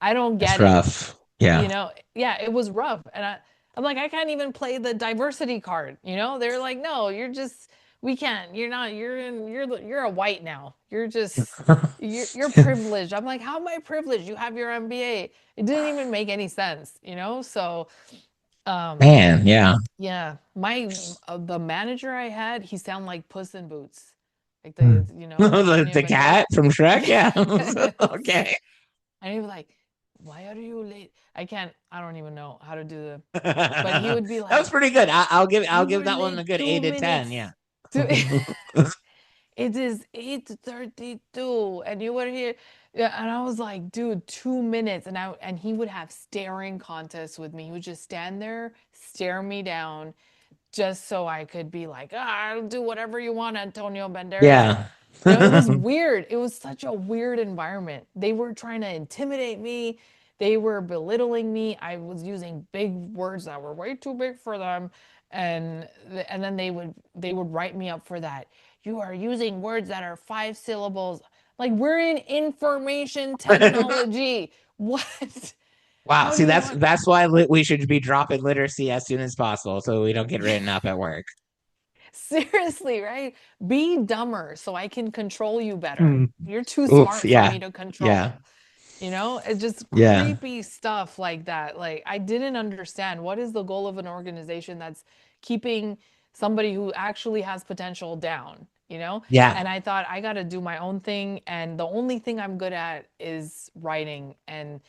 I don't That's get it. rough. Yeah. Yeah, it was rough. And I'm like, I can't even play the diversity card. They're like, no, we can't. You're not, you're a white now. You're privileged. I'm like, how am I privileged? You have your MBA. It didn't even make any sense. So, um, Man, yeah. yeah, the manager I had, he sounded like Puss in Boots, like Hmm. The, Antonio the cat from Shrek. Yeah. Banderas. Okay. And he was like, why are you late? I don't even know how to do but he That would be was like, pretty good. I'll you give were that one late a good two 8 to 10. minutes. Yeah. To It is 8:32 and you were here. Yeah, and I was like, dude, 2 minutes. And he would have staring contests with me. He would just stand there, stare me down, just so I could be like, I'll do whatever you want, Antonio Banderas. And Yeah. it was weird. It was such a weird environment. They were trying to intimidate me. They were belittling me. I was using big words that were way too big for them. And then they would write me up for that. You are using words that are 5 syllables. Like, we're in information technology. What? Wow. How do See, you that's want that's why we should be dropping literacy as soon as possible so we don't get written up at work. Seriously, right? Be dumber so I can control you better. Hmm. You're too Oof. smart for Yeah. me to Yeah. control. It's just Yeah. creepy stuff like that. Like, I didn't understand what is the goal of an organization that's keeping somebody who actually has potential down? Yeah. And I thought, I got to do my own thing, and the only thing I'm good at is writing and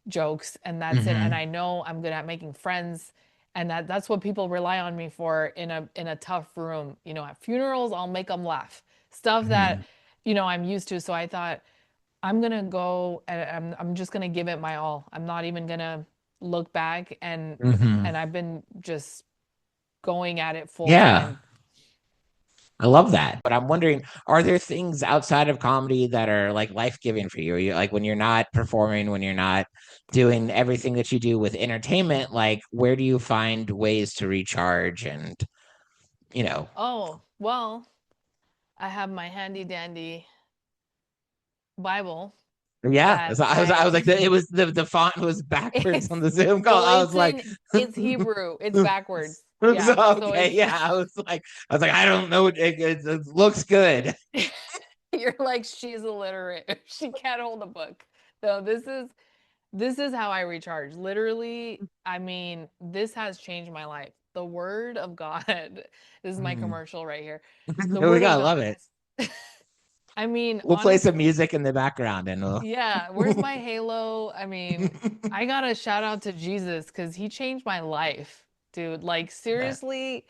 jokes, and that's it. And Hmm. I know I'm good at making friends, and that's what people rely on me for in a tough room. At funerals, I'll make them laugh. Stuff that Hmm. I'm used to. So I thought, I'm gonna go, and I'm just gonna give it my all. I'm not even gonna look back, and Hmm. and I've been just going at it fully. Yeah. And I love that. But I'm wondering, are there things outside of comedy that are like life-giving for you? Like when you're not performing, when you're not doing everything that you do with entertainment, like where do you find ways to recharge and, you know, oh well, I have my handy dandy Bible yeah, that I was like, it was the font was backwards on it's the Zoom call. well, I was like, it's Hebrew. It's so backwards. Yeah. So okay, yeah. I was like, I don't know. It looks good. you're like, she's illiterate. She can't hold a book. No, this is how I recharge. Literally, I mean, this has changed my life. The word of God. This is my Mhm. commercial right here. The There we word go. I of love God it. has I mean, We'll play some honestly, music in the background and we'll. yeah, where's my halo? I mean, I gotta shout out to Jesus because he changed my life, dude. Like, seriously,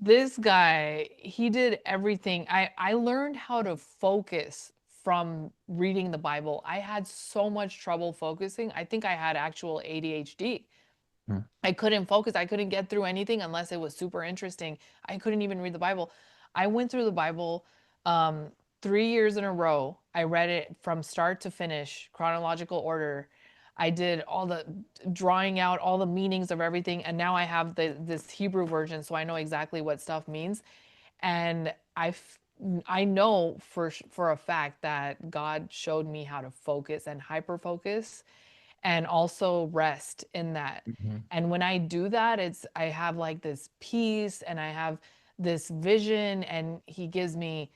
this guy, he did everything. I learned how to focus from reading the Bible. I had so much trouble focusing. I think I had actual ADHD. I couldn't focus. I couldn't get through anything unless it was super interesting. I couldn't even read the Bible. I went through the Bible 3 years in a row. I read it from start to finish, chronological order. I did all the drawing out all the meanings of everything, and now I have this Hebrew version, so I know exactly what stuff means. And I know for a fact that God showed me how to focus and hyper focus and also rest in that. Mhm. And when I do that, I have like this peace and I have this vision, and he gives me,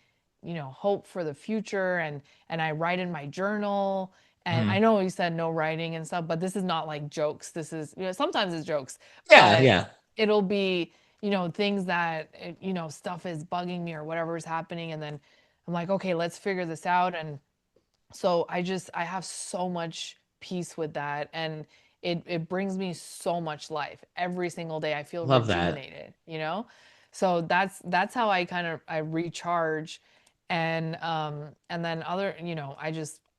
hope for the future. And I write in my journal. And I know he said no writing and stuff, but this is not like jokes. This is, sometimes it's jokes, Yeah, but yeah. it'll be, things that, stuff is bugging me or whatever is happening. And then I'm like, okay, let's figure this out. And so I have so much peace with that, and it brings me so much life every single day. I feel Love that. rejuvenated. So that's how I recharge. And then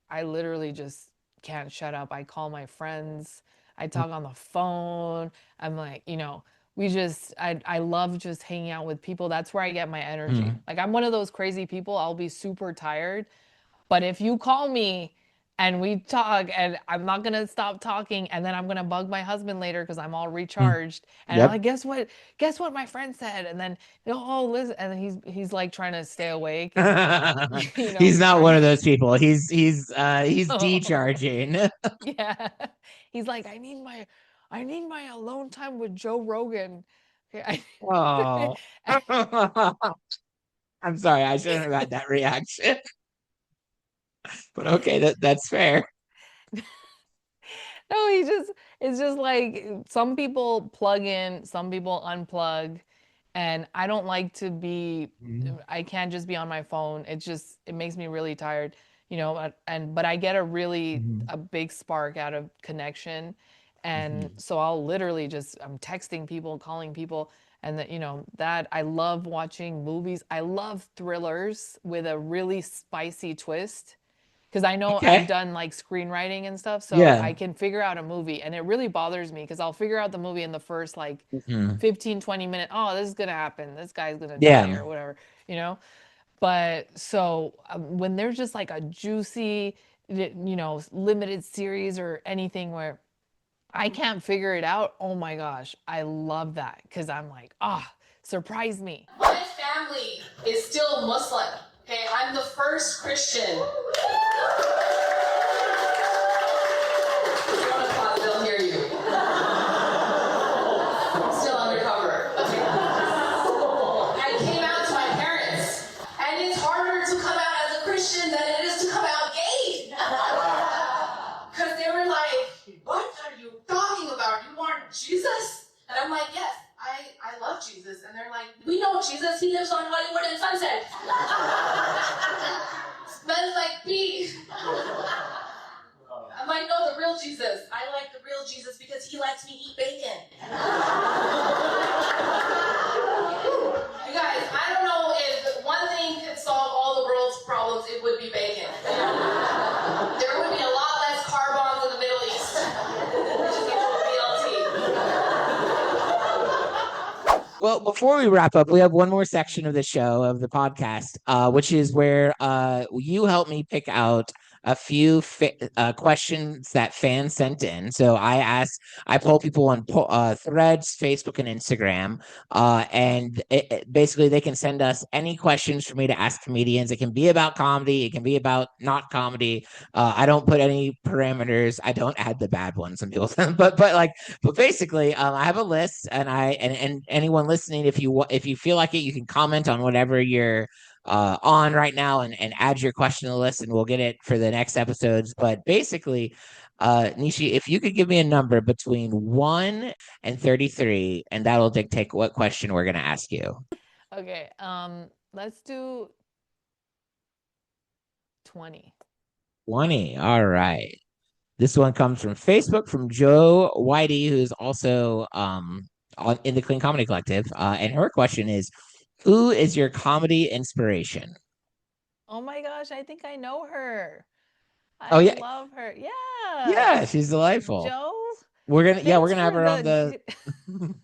I literally just can't shut up. I call my friends, I talk on the phone. I'm like, I love just hanging out with people. That's where I get my energy. Like, I'm one of those crazy people. I'll be super tired, but if you call me and we talk, and I'm not gonna stop talking, and then I'm gonna bug my husband later because I'm all recharged, and I'm Yep. like, guess what my friend said, and then oh, listen, and then he's like trying to stay awake, and He's not one trying. of those people. He's decharging. Yeah, he's like, I need my alone time with Joe Rogan. Okay, Oh. I'm sorry, I shouldn't have had that reaction. But okay, that's fair. No, it's just like some people plug in, some people unplug, and I don't like to be, I can't just be on my phone. It makes me really tired, but I get a big spark out of connection. And so I'll literally I'm texting people, calling people, and that I love watching movies. I love thrillers with a really spicy twist, because I know I've Okay. done like screenwriting and stuff, so Yeah. I can figure out a movie. And it really bothers me because I'll figure out the movie in the first like Mhm. 15, 20 minutes. Oh, this is gonna happen. This guy's gonna die Yeah. or whatever, you know? But so when there's just like a juicy, limited series or anything where I can't figure it out, oh my gosh, I love that, because I'm like, surprise me. My family is still Muslim. Okay, I'm the first Christian. If you want to pause, they'll hear you. Still undercover. Okay. I came out to my parents, and it's harder to come out as a Christian than it is to come out gay. Because they were like, what are you talking about? You want Jesus? And I'm like, yes, I love Jesus. And they're like, we know Jesus. He lives on Hollywood and Sunset. Smells like pee. I'm like, no, the real Jesus. I like the real Jesus because he lets me eat bacon. You guys, I don't know if one thing could solve all the world's problems, it would be bacon. There would be a lot less car bombs in the Middle East. Just get to a BLT. Well, before we wrap up, we have one more section of the show, of the podcast, which is where you help me pick out a few questions that fans sent in. So I poll people on Threads, Facebook, and Instagram, and basically they can send us any questions for me to ask comedians. It can be about comedy, it can be about not comedy. I don't put any parameters. I don't add the bad ones. Some people, but basically, I have a list, and and anyone listening, if you feel like it, you can comment on whatever you're on right now, and add your question to the list, and we'll get it for the next episodes. But basically, Nishi, if you could give me a number between 1 and 33, and that'll dictate what question we're going to ask you. Okay, let's do 20. 20. All right. This one comes from Facebook, from Joe Whitey, who's also in the Clean Comedy Collective. And her question is, who is your comedy inspiration? Oh my gosh, I think I know her. Oh, I yeah. love her. Yeah. Yeah, she's delightful. Joe? we're Thanks gonna have for her on the. the.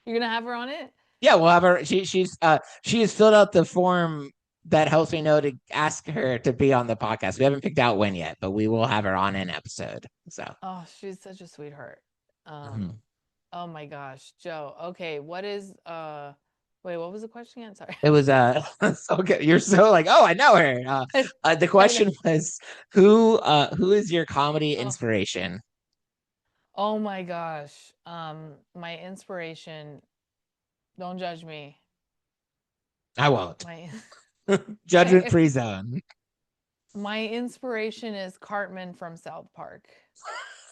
You're gonna have her on it? Yeah, we'll have her. She has filled out the form that helps me know to ask her to be on the podcast. We haven't picked out when yet, but we will have her on an episode. So, Oh, she's such a sweetheart. mhm. Oh my gosh, Joe. Okay, what is wait, what was the question again? Sorry. It was so good. You're so like, oh, I know her. The I know. question was who is your comedy Oh, inspiration? oh my gosh. My inspiration, don't judge me. I won't. My Judgment my free zone. my inspiration is Cartman from South Park.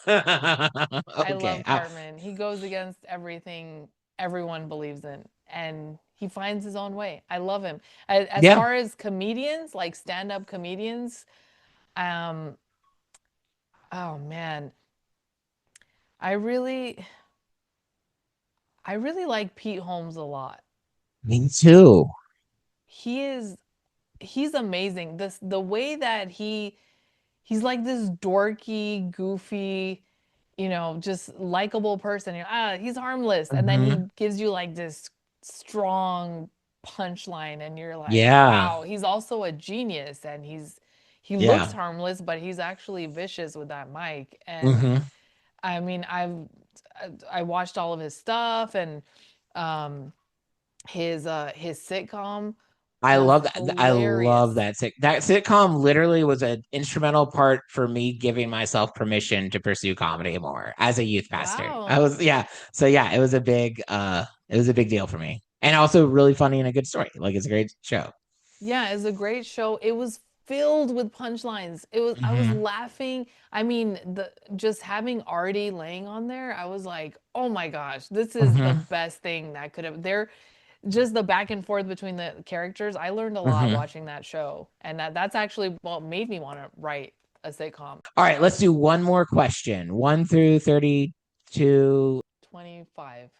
I Okay. love Cartman. He goes against everything everyone believes in, and he finds his own way. I love him. As Yeah. far as comedians, like stand-up comedians, um, oh man, I really, I really like Pete Holmes a lot. Me too. He is, he's amazing. The way that he's like this dorky, goofy, just likable person. He's harmless. And then Hmm. he gives you like this strong punchline and you're like, Yeah. wow, he's also a genius and he looks Yeah. harmless, but he's actually vicious with that mic. And Hmm. I mean, I watched all of his stuff and um his sitcom I was love that. I love hilarious. that sitcom literally was an instrumental part for me giving myself permission to pursue comedy more as a youth pastor. I Wow. was yeah. So yeah, it was a big deal for me. And also really funny and a good story. Like it's a great show. Yeah, it's a great show. It was filled with punchlines. I was Hmm. laughing. I mean, the just having Artie laying on there, I was like, "Oh my gosh, this is the Hmm. best thing that could have." They're just the back and forth between the characters. I learned a lot Hmm. watching that show, and that's actually what made me want to write a sitcom. All right, let's do one more question. 1 through 32. 25.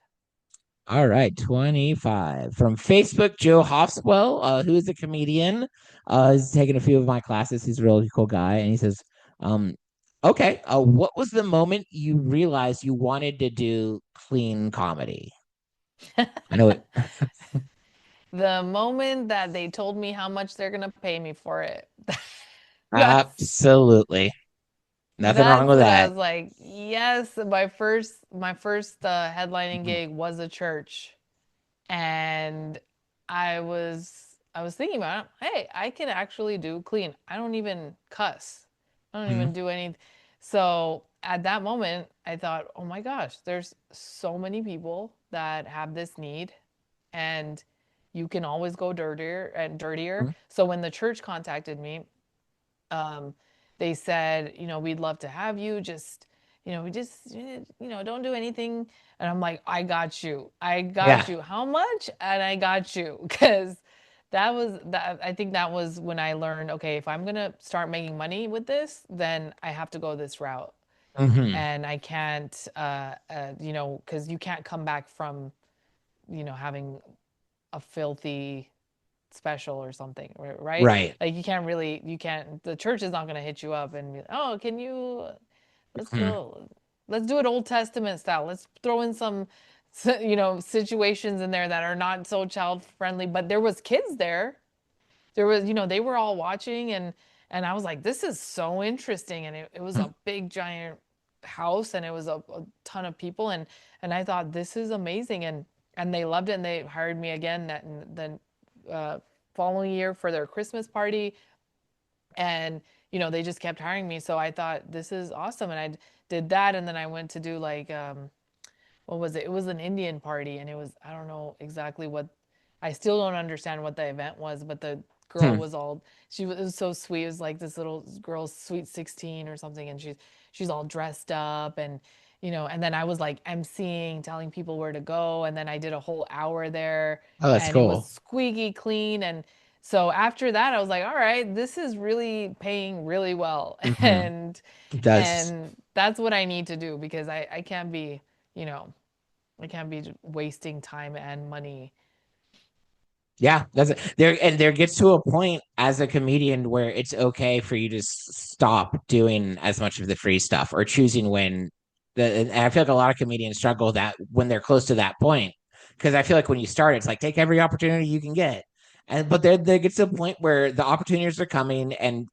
All right, 25. From Facebook, Joe Hofswell, who is a comedian. He's taken a few of my classes. He's a really cool guy. And he says, um, okay, what was the moment you realized you wanted to do clean comedy? I know it. The moment that they told me how much they're gonna pay me for it. That's Absolutely. Nothing wrong That's with when I that. was like, yes, my first headlining Mhm. gig was a church, and I was thinking about it. Hey, I can actually do clean. I don't even cuss. I don't even Mhm. do any. So at that moment, I thought, oh my gosh, there's so many people that have this need, and you can always go dirtier and dirtier. Mhm. So when the church contacted me, um, they said, we'd love to have you. We just, don't do anything. And I'm like, I got you. I got Yeah. you. How much? And I got you. Because that was that. I think that was when I learned, okay, if I'm gonna start making money with this, then I have to go this route. Hmm. And I can't, because you can't come back from, having a filthy special or something, right? Right. Like you can't, the church is not going to hit you up and be, oh, can you, let's Mhm. go, let's do it Old Testament style. Let's throw in some, situations in there that are not so child friendly, but there was kids there. There was, they were all watching and I was like, this is so interesting. And it was a big giant house and it was a ton of people and I thought this is amazing and they loved it and they hired me again that then following year for their Christmas party. And, they just kept hiring me. So I thought, this is awesome. And I did that. And then I went to do like, what was it? It was an Indian party. And it was, I don't know exactly what, I still don't understand what the event was, but the girl Hmm. was all, it was so sweet. It was like this little girl's sweet 16 or something. And she's all dressed up and, and then I was like emceeing, telling people where to go. And then I did a whole hour there Oh, that's and it was cool. squeaky clean. And so after that, I was like, all right, this is really paying really well. Hmm. And, It does. and that's what I need to do because I can't be, you know, I can't be wasting time and money. Yeah, that's it. There gets to a point as a comedian where it's okay for you to stop doing as much of the free stuff or choosing when And I feel like a lot of comedians struggle that when they're close to that point, because I feel like when you start, it's like take every opportunity you can get, but there gets to a point where the opportunities are coming, and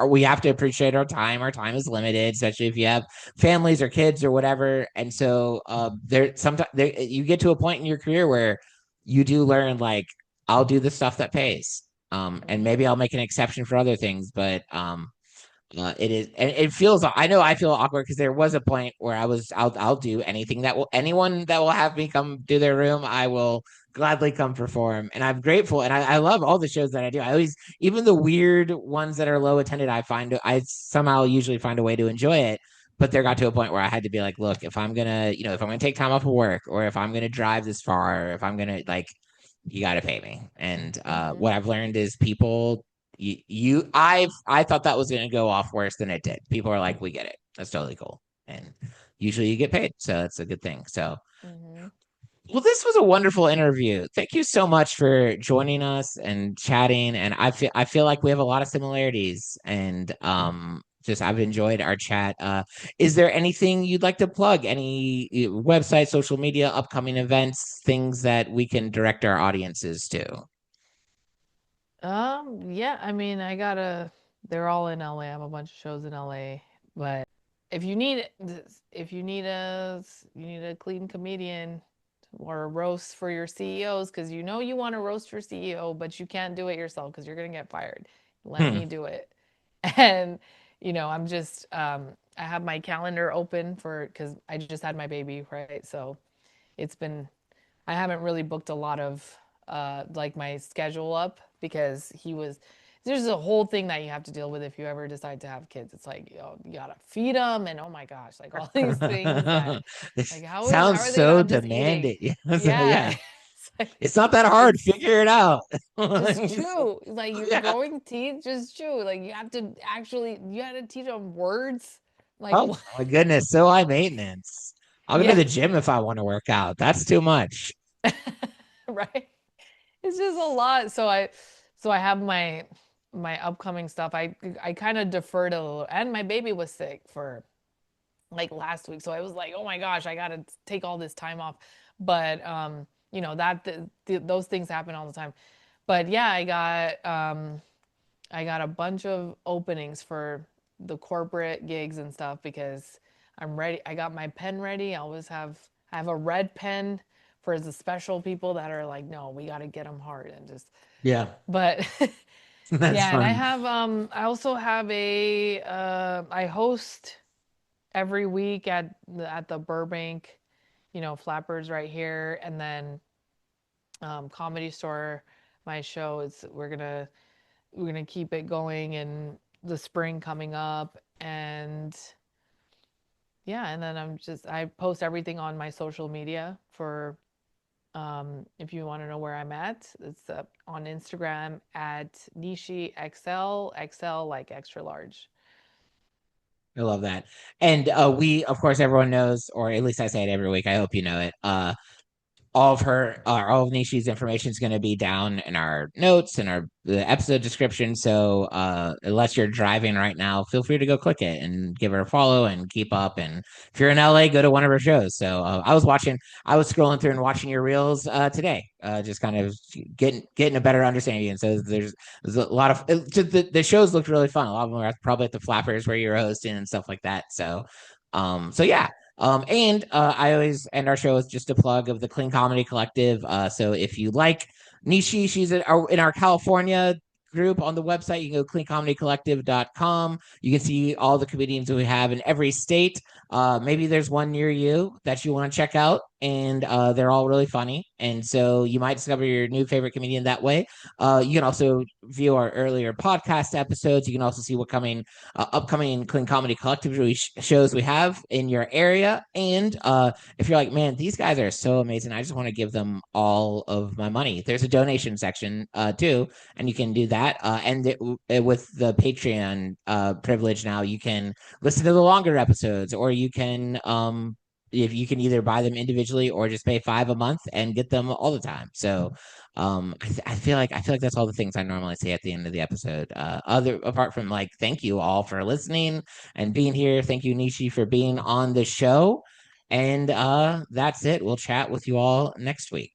we have to appreciate our time. Our time is limited, especially if you have families or kids or whatever. And so there sometimes you get to a point in your career where you do learn like I'll do the stuff that pays. And maybe I'll make an exception for other things, but it is, and it feels. I know I feel awkward because there was a point where I'll do anything that will anyone that will have me come do their room. I will gladly come perform, and I'm grateful, and I love all the shows that I do. I always, even the weird ones that are low attended, I somehow usually find a way to enjoy it. But there got to a point where I had to be like, look, if I'm gonna, if I'm gonna take time off of work, or if I'm gonna drive this far, or if I'm gonna like, you got to pay me. And what I've learned is people I thought that was going to go off worse than it did. People are like, we get it. That's totally cool. And usually you get paid. So that's a good thing. So, well, this was a wonderful interview. Thank you so much for joining us and chatting. And I feel like we have a lot of similarities, and just I've enjoyed our chat. Is there anything you'd like to plug? Any website, social media, upcoming events, things that we can direct our audiences to? Yeah, I mean, they're all in LA. I have a bunch of shows in LA, but if you need a clean comedian or a roast for your CEOs, because you want to roast your CEO, but you can't do it yourself because you're gonna get fired. Let me do it. And I'm just I have my calendar open because I just had my baby, right? So I haven't really booked a lot of like my schedule up because there's a whole thing that you have to deal with if you ever decide to have kids. It's like, you gotta feed them, and oh my gosh, like all these things that, like how Sounds are they so not just eating? demanding. Yeah. It's not that hard. Figure it out. Just chew. Like you're Yeah. growing teeth, just chew. Like you have to teach them words. Like Oh my goodness, so high maintenance. I'll go to yeah, the gym if I want to work out. That's too much. right. It's just a lot. So I have my upcoming stuff. I kind of deferred a little, and my baby was sick for like last week, so I was like, oh my gosh, I gotta take all this time off. But those things happen all the time. But yeah, I got a bunch of openings for the corporate gigs and stuff because I'm ready. I got my pen ready. I have a red pen for the special people that are like, no, we got to get them hard and just. Yeah, But that's yeah, and fun. I also have I host every week at the Burbank, Flappers right here, and then Comedy Store. My show is we're gonna keep it going in the spring coming up, and yeah, and then I post everything on my social media for if you want to know where I'm at. It's on Instagram at Nishy Acsell, XL like extra large. I love that. And we, of course, everyone knows, or at least I say it every week. I hope you know it. All of Nishi's information is going to be down in our notes and the episode description. So unless you're driving right now, feel free to go click it and give her a follow and keep up. And if you're in LA, go to one of her shows. So I was scrolling through and watching your reels today, just kind of getting a better understanding. And so there's a lot of the shows looked really fun. A lot of them are probably at the Flappers where you're hosting and stuff like that. So yeah. And I always end our show with just a plug of the Clean Comedy Collective. So if you like Nishi, she's in our California group on the website. You can go cleancomedycollective.com. You can see all the comedians that we have in every state. Maybe there's one near you that you want to check out, and they're all really funny. And so you might discover your new favorite comedian that way. You can also view our earlier podcast episodes. You can also see what upcoming Clean Comedy Collective shows we have in your area. And if you're like, man, these guys are so amazing, I just want to give them all of my money, there's a donation section too, and you can do that. With the Patreon privilege now, you can listen to the longer episodes, or you can if you can either buy them individually or just pay $5 a month and get them all the time. So I feel like that's all the things I normally say at the end of the episode. Apart from like, thank you all for listening and being here. Thank you, Nishi, for being on the show. And that's it. We'll chat with you all next week.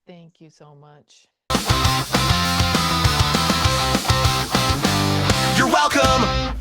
Thank you so much. You're welcome.